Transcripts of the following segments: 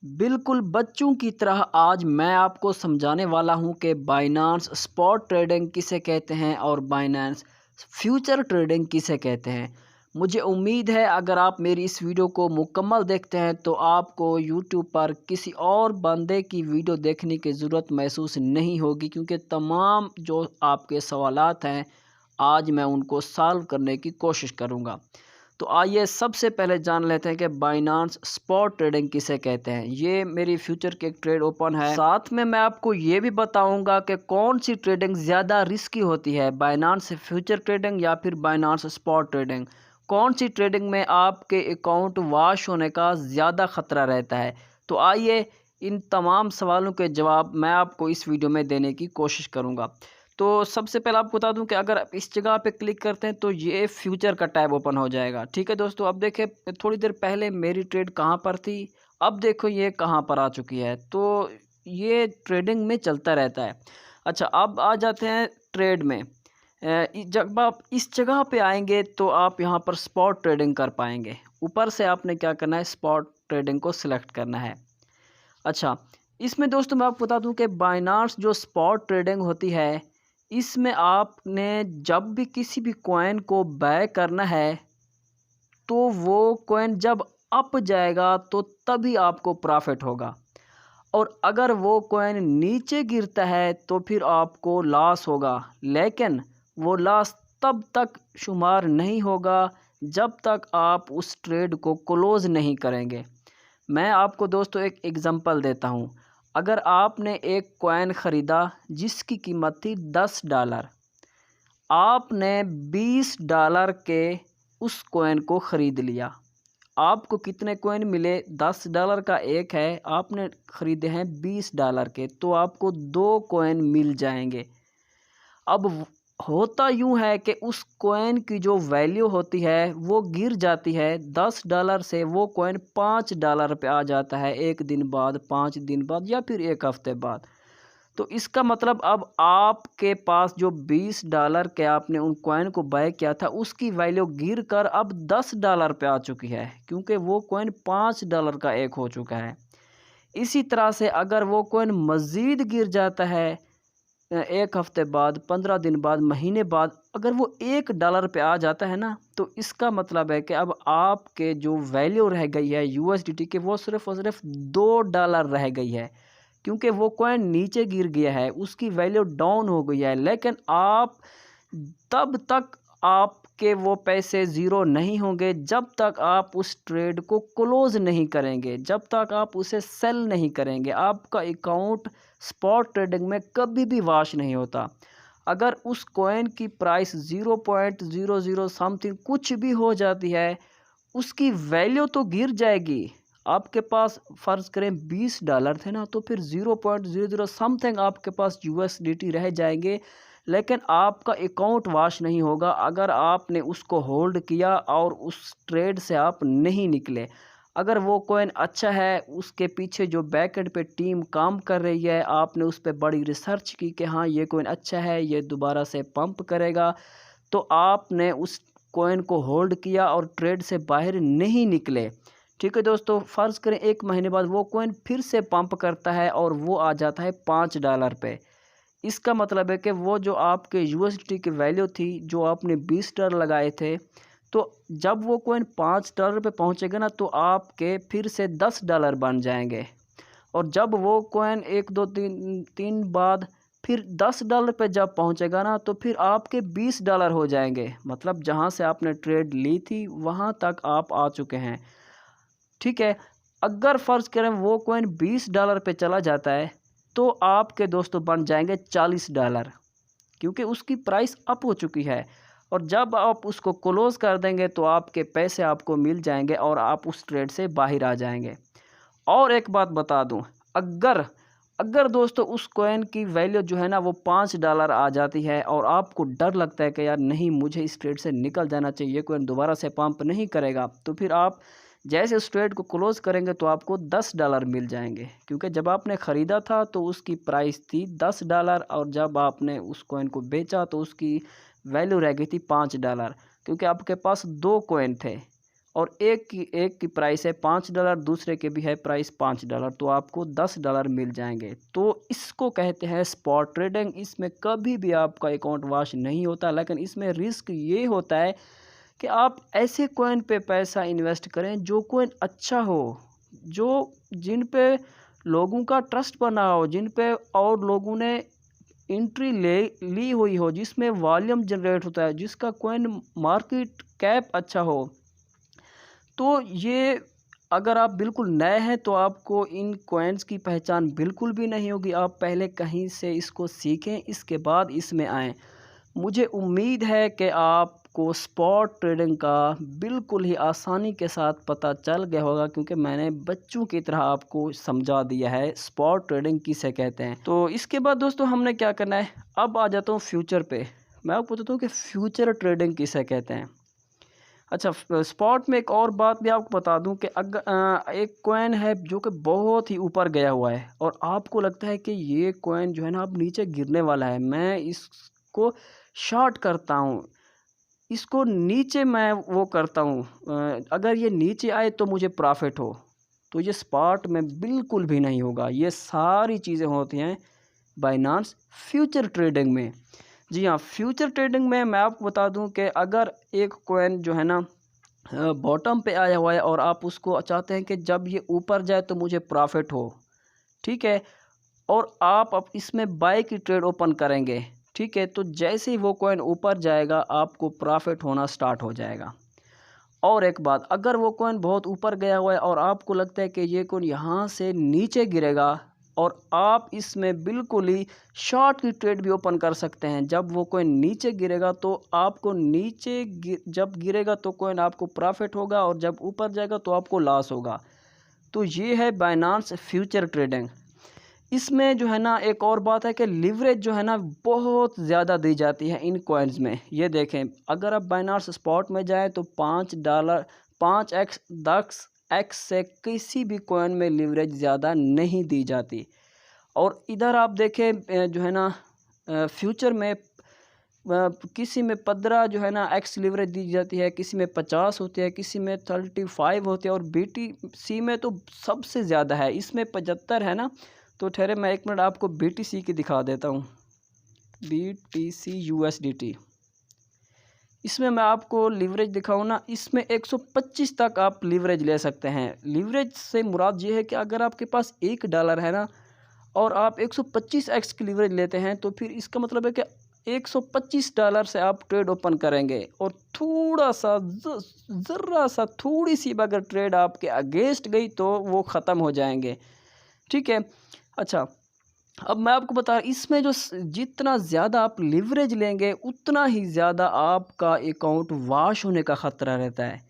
बिल्कुल बच्चों की तरह आज मैं आपको समझाने वाला हूं कि बाइनांस स्पॉट ट्रेडिंग किसे कहते हैं और बाइनांस फ्यूचर ट्रेडिंग किसे कहते हैं। मुझे उम्मीद है अगर आप मेरी इस वीडियो को मुकम्मल देखते हैं तो आपको यूट्यूब पर किसी और बंदे की वीडियो देखने की ज़रूरत महसूस नहीं होगी, क्योंकि तमाम जो आपके सवालात हैं आज मैं उनको सॉल्व करने की कोशिश करूँगा। तो आइए सबसे पहले जान लेते हैं कि बाइनांस स्पॉट ट्रेडिंग किसे कहते हैं। ये मेरी फ्यूचर की एक ट्रेड ओपन है, साथ में मैं आपको ये भी बताऊंगा कि कौन सी ट्रेडिंग ज़्यादा रिस्की होती है, बाइनांस फ्यूचर ट्रेडिंग या फिर बाइनांस स्पॉट ट्रेडिंग। कौन सी ट्रेडिंग में आपके अकाउंट वॉश होने का ज़्यादा ख़तरा रहता है। तो आइए इन तमाम सवालों के जवाब मैं आपको इस वीडियो में देने की कोशिश करूँगा। तो सबसे पहले आपको बता दूं कि अगर आप इस जगह पे क्लिक करते हैं तो ये फ्यूचर का टैब ओपन हो जाएगा। ठीक है दोस्तों, अब देखिए थोड़ी देर पहले मेरी ट्रेड कहाँ पर थी, अब देखो ये कहाँ पर आ चुकी है। तो ये ट्रेडिंग में चलता रहता है। अच्छा, अब आ जाते हैं ट्रेड में। जब आप इस जगह पे आएंगे तो आप यहाँ पर स्पॉट ट्रेडिंग कर पाएंगे। ऊपर से आपने क्या करना है, स्पॉट ट्रेडिंग को सिलेक्ट करना है। अच्छा, इसमें दोस्तों मैं आपको बता दूं कि बाइनांस जो स्पॉट ट्रेडिंग होती है, इसमें आपने जब भी किसी भी कॉइन को बाय करना है तो वो कॉइन जब अप जाएगा तो तभी आपको प्रॉफिट होगा, और अगर वो कॉइन नीचे गिरता है तो फिर आपको लॉस होगा। लेकिन वो लॉस तब तक शुमार नहीं होगा जब तक आप उस ट्रेड को क्लोज़ नहीं करेंगे। मैं आपको दोस्तों एक एग्ज़ाम्पल देता हूँ। अगर आपने एक कॉइन ख़रीदा जिसकी कीमत थी $10, आपने $20 के उस कॉइन को ख़रीद लिया। आपको कितने कॉइन मिले, $10 का एक है, आपने ख़रीदे हैं $20 के, तो आपको 2 कॉइन मिल जाएंगे। अब होता यूँ है कि उस कॉइन की जो वैल्यू होती है वो गिर जाती है। $10 से वो कॉइन $5 पे आ जाता है, 1 दिन बाद, 5 दिन बाद या फिर 1 हफ़्ते बाद। तो इसका मतलब अब आपके पास जो $20 के आपने उन कॉइन को बाय किया था उसकी वैल्यू गिर कर अब $10 पे आ चुकी है, क्योंकि वो कॉइन $5 का एक हो चुका है। इसी तरह से अगर वो कॉइन मज़ीद गिर जाता है 1 हफ़्ते बाद, 15 दिन बाद, महीने बाद, अगर वो $1 पे आ जाता है ना, तो इसका मतलब है कि अब आपके जो वैल्यू रह गई है यूएसडीटी की, वो सिर्फ़ और सिर्फ $2 रह गई है, क्योंकि वो कॉइन नीचे गिर गया है, उसकी वैल्यू डाउन हो गई है। लेकिन आप तब तक आपके वो पैसे ज़ीरो नहीं होंगे जब तक आप उस ट्रेड को क्लोज़ नहीं करेंगे, जब तक आप उसे सेल नहीं करेंगे। आपका अकाउंट स्पॉट ट्रेडिंग में कभी भी वॉश नहीं होता। अगर उस कॉइन की प्राइस 0.00 समथिंग कुछ भी हो जाती है, उसकी वैल्यू तो गिर जाएगी। आपके पास फ़र्ज़ करें $20 थे ना, तो फिर 0.00 समथिंग आपके पास यूएसडीटी रह जाएंगे, लेकिन आपका अकाउंट वॉश नहीं होगा अगर आपने उसको होल्ड किया और उस ट्रेड से आप नहीं निकले। अगर वो कॉइन अच्छा है, उसके पीछे जो बैकएंड पे टीम काम कर रही है, आपने उस पे बड़ी रिसर्च की कि हाँ ये कॉइन अच्छा है, ये दोबारा से पंप करेगा, तो आपने उस कॉइन को होल्ड किया और ट्रेड से बाहर नहीं निकले। ठीक है दोस्तों, फ़र्ज़ करें 1 महीने बाद वो कॉइन फिर से पंप करता है और वो आ जाता है $5 पे। इसका मतलब है कि वो जो आपके यूएसडी की वैल्यू थी, जो आपने $20 लगाए थे, तो जब वो कॉइन $5 पे पहुंचेगा ना, तो आपके फिर से $10 बन जाएंगे। और जब वो कॉइन 1 2 3 3 बाद फिर $10 पे जब पहुंचेगा ना, तो फिर आपके $20 हो जाएंगे। मतलब जहां से आपने ट्रेड ली थी वहां तक आप आ चुके हैं। ठीक है, अगर फ़र्ज़ करें वो कॉइन $20 पे चला जाता है तो आपके दोस्तों बन जाएंगे $40, क्योंकि उसकी प्राइस अप हो चुकी है। और जब आप उसको क्लोज़ कर देंगे तो आपके पैसे आपको मिल जाएंगे और आप उस ट्रेड से बाहर आ जाएंगे। और एक बात बता दूं, अगर अगर दोस्तों उस कॉइन की वैल्यू जो है ना वो $5 आ जाती है और आपको डर लगता है कि यार नहीं, मुझे इस ट्रेड से निकल जाना चाहिए, ये कॉइन दोबारा से पंप नहीं करेगा, तो फिर आप जैसे उस ट्रेड को क्लोज़ करेंगे तो आपको $10 मिल जाएंगे, क्योंकि जब आपने ख़रीदा था तो उसकी प्राइस थी $10 और जब आपने उस कॉइन को बेचा तो उसकी वैल्यू रह गई थी $5, क्योंकि आपके पास 2 कॉइन थे और एक की प्राइस है $5, दूसरे के भी है प्राइस $5, तो आपको $10 मिल जाएंगे। तो इसको कहते हैं स्पॉट ट्रेडिंग। इसमें कभी भी आपका अकाउंट वॉश नहीं होता, लेकिन इसमें रिस्क ये होता है कि आप ऐसे कॉइन पे पैसा इन्वेस्ट करें जो कॉइन अच्छा हो, जो जिन पे लोगों का ट्रस्ट बना हो, जिन पे और लोगों ने एंट्री ली हुई हो, जिसमें वॉल्यूम जनरेट होता है, जिसका कॉइन मार्केट कैप अच्छा हो। तो ये अगर आप बिल्कुल नए हैं तो आपको इन कॉइन्स की पहचान बिल्कुल भी नहीं होगी। आप पहले कहीं से इसको सीखें, इसके बाद इसमें आएँ। मुझे उम्मीद है कि आपको स्पॉट ट्रेडिंग का बिल्कुल ही आसानी के साथ पता चल गया होगा, क्योंकि मैंने बच्चों की तरह आपको समझा दिया है स्पॉट ट्रेडिंग किसे कहते हैं। तो इसके बाद दोस्तों हमने क्या करना है, अब आ जाता हूँ फ्यूचर पे। मैं आपको बताता हूँ कि फ्यूचर ट्रेडिंग किसे कहते हैं। अच्छा, स्पॉट में एक और बात भी आपको बता दूं कि अगर एक कॉइन है जो कि बहुत ही ऊपर गया हुआ है और आपको लगता है कि ये कॉइन जो है ना अब नीचे गिरने वाला है, मैं इसको शॉर्ट करता हूँ, इसको नीचे मैं वो करता हूँ, अगर ये नीचे आए तो मुझे प्रॉफिट हो, तो ये स्पॉट में बिल्कुल भी नहीं होगा। ये सारी चीज़ें होती हैं बाइनांस फ्यूचर ट्रेडिंग में। जी हाँ, फ्यूचर ट्रेडिंग में मैं आपको बता दूं कि अगर एक कॉइन जो है ना बॉटम पे आया हुआ है और आप उसको चाहते हैं कि जब ये ऊपर जाए तो मुझे प्रॉफिट हो, ठीक है, और आप अब इसमें बाय की ट्रेड ओपन करेंगे, ठीक है, तो जैसे ही वो कॉइन ऊपर जाएगा आपको प्रॉफिट होना स्टार्ट हो जाएगा। और एक बात, अगर वो कॉइन बहुत ऊपर गया हुआ है और आपको लगता है कि ये कॉइन यहाँ से नीचे गिरेगा और आप इसमें बिल्कुल ही शॉर्ट की ट्रेड भी ओपन कर सकते हैं। जब वो कॉइन नीचे गिरेगा तो आपको जब गिरेगा तो कॉइन आपको प्रॉफिट होगा और जब ऊपर जाएगा तो आपको लॉस होगा। तो ये है बाइनांस फ्यूचर ट्रेडिंग। इसमें जो है ना एक और बात है कि लिवरेज जो है ना बहुत ज़्यादा दी जाती है इन कॉइन्स में। ये देखें, अगर आप बाइनांस स्पॉट में जाएं तो $5 5x 10x से किसी भी कॉइन में लिवरेज ज़्यादा नहीं दी जाती। और इधर आप देखें जो है ना फ्यूचर में किसी में 15 जो है ना एक्स लिवरेज दी जाती है, किसी में 50 होती है, किसी में 35 होती है और BTC में तो सबसे ज़्यादा है, इसमें 75 है ना। तो ठहरे मैं एक मिनट आपको BTC की दिखा देता हूँ, BTC USDT। इसमें मैं आपको लिवरेज दिखाऊँ ना, इसमें 125 तक आप लिवरेज ले सकते हैं। लिवरेज से मुराद ये है कि अगर आपके पास $1 है ना और आप 125x की लिवरेज लेते हैं तो फिर इसका मतलब है कि $125 से आप ट्रेड ओपन करेंगे और थोड़ा सा ज़रा सा थोड़ी सी अगर ट्रेड आपके अगेंस्ट गई तो वो ख़त्म हो जाएंगे, ठीक है। अच्छा, अब मैं आपको बता रहा, इसमें जो जितना ज़्यादा आप लिवरेज लेंगे उतना ही ज़्यादा आपका अकाउंट वॉश होने का ख़तरा रहता है,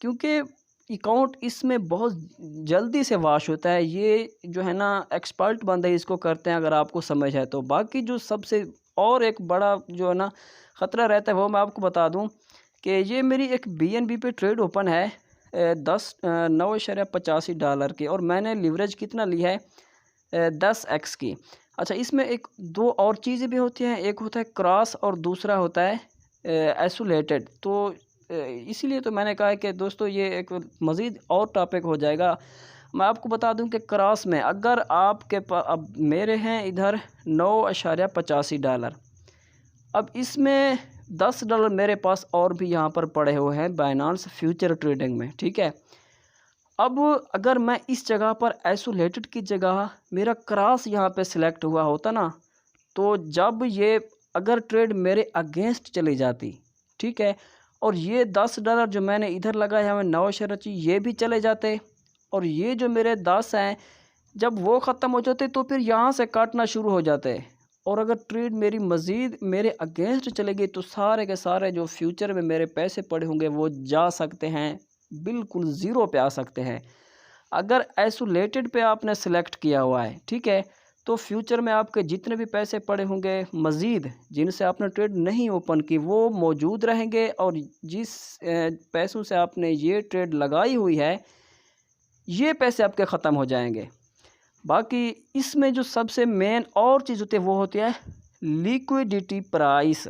क्योंकि अकाउंट इसमें बहुत जल्दी से वॉश होता है। ये जो है ना एक्सपर्ट बंदे इसको करते हैं, अगर आपको समझ है तो। बाकी जो सबसे और एक बड़ा जो है ना ख़तरा रहता है वो मैं आपको बता दूं कि ये मेरी एक BNB पे ट्रेड ओपन है 9.85 की, और मैंने लिवरेज कितना लिया है 10x की। अच्छा, इसमें एक दो और चीज़ें भी होती हैं, एक होता है क्रॉस और दूसरा होता है आइसोलेटेड। तो इसीलिए तो मैंने कहा है कि दोस्तों ये एक मज़ीद और टॉपिक हो जाएगा। मैं आपको बता दूं कि क्रॉस में अगर आपके पास, अब मेरे हैं इधर $9.85, अब इसमें $10 मेरे पास और भी यहाँ पर पड़े हुए हैं बाइनांस फ्यूचर ट्रेडिंग में, ठीक है। अब अगर मैं इस जगह पर आइसोलेटेड की जगह मेरा क्रॉस यहाँ पे सिलेक्ट हुआ होता ना, तो जब ये अगर ट्रेड मेरे अगेंस्ट चली जाती, ठीक है, और ये $10 जो मैंने इधर लगाया है 9.85 ये भी चले जाते, और ये जो मेरे 10 हैं जब वो ख़त्म हो जाते तो फिर यहाँ से काटना शुरू हो जाते, और अगर ट्रेड मेरी मज़ीद मेरे अगेंस्ट चलेगी तो सारे के सारे जो फ्यूचर में मेरे पैसे पड़े होंगे वो जा सकते हैं, बिल्कुल ज़ीरो पे आ सकते हैं। अगर आइसोलेटेड पे आपने सेलेक्ट किया हुआ है, ठीक है, तो फ्यूचर में आपके जितने भी पैसे पड़े होंगे मज़ीद जिनसे आपने ट्रेड नहीं ओपन की वो मौजूद रहेंगे, और जिस पैसों से आपने ये ट्रेड लगाई हुई है ये पैसे आपके ख़त्म हो जाएंगे। बाकी इसमें जो सबसे मेन और चीज़ होती है वो होती है लिक्विडिटी प्राइस।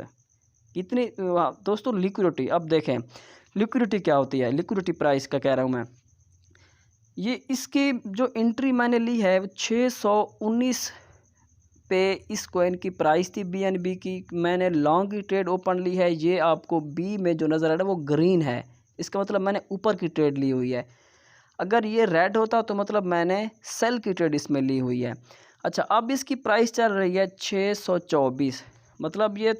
कितनी दोस्तों लिक्विडिटी, अब देखें लिक्विडिटी क्या होती है, लिक्विडिटी प्राइस का कह रहा हूँ मैं। ये इसकी जो एंट्री मैंने ली है 619 पे इस कॉइन की प्राइस थी BNB की। मैंने लॉन्ग की ट्रेड ओपन ली है। ये आपको बी में जो नज़र आ रहा है वो ग्रीन है, इसका मतलब मैंने ऊपर की ट्रेड ली हुई है। अगर ये रेड होता तो मतलब मैंने सेल की ट्रेड इसमें ली हुई है। अच्छा, अब इसकी प्राइस चल रही है 624, मतलब ये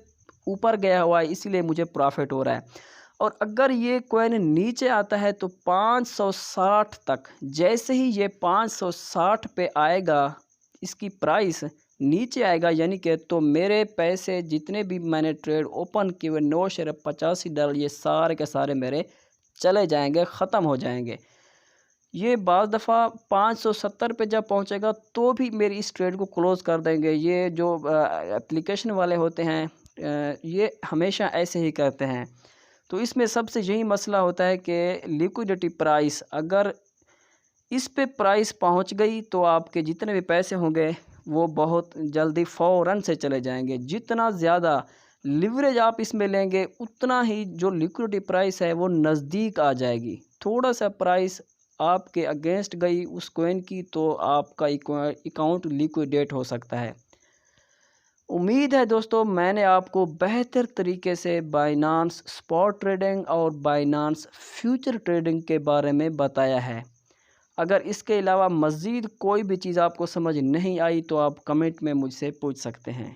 ऊपर गया हुआ है, इसीलिए मुझे प्रॉफिट हो रहा है। और अगर ये कॉइन नीचे आता है तो 560 तक, जैसे ही ये 560 पे आएगा इसकी प्राइस नीचे आएगा, यानी कि तो मेरे पैसे जितने भी मैंने ट्रेड ओपन किए हुए 9.85 ये सारे के सारे मेरे चले जाएंगे, ख़त्म हो जाएंगे। ये बाज़ दफ़ा 570 पे जब पहुंचेगा तो भी मेरी इस ट्रेड को क्लोज़ कर देंगे। ये जो एप्लीकेशन वाले होते हैं ये हमेशा ऐसे ही करते हैं। तो इसमें सबसे यही मसला होता है कि लिक्विडिटी प्राइस अगर इस पे प्राइस पहुंच गई तो आपके जितने भी पैसे होंगे वो बहुत जल्दी फ़ौरन से चले जाएंगे। जितना ज़्यादा लिवरेज आप इसमें लेंगे उतना ही जो लिक्विडिटी प्राइस है वो नज़दीक आ जाएगी। थोड़ा सा प्राइस आपके अगेंस्ट गई उस कॉइन की तो आपका अकाउंट लिक्विडेट हो सकता है। उम्मीद है दोस्तों मैंने आपको बेहतर तरीके से बाइनांस स्पॉट ट्रेडिंग और बाइनांस फ्यूचर ट्रेडिंग के बारे में बताया है। अगर इसके अलावा मज़ीद कोई भी चीज़ आपको समझ नहीं आई तो आप कमेंट में मुझसे पूछ सकते हैं।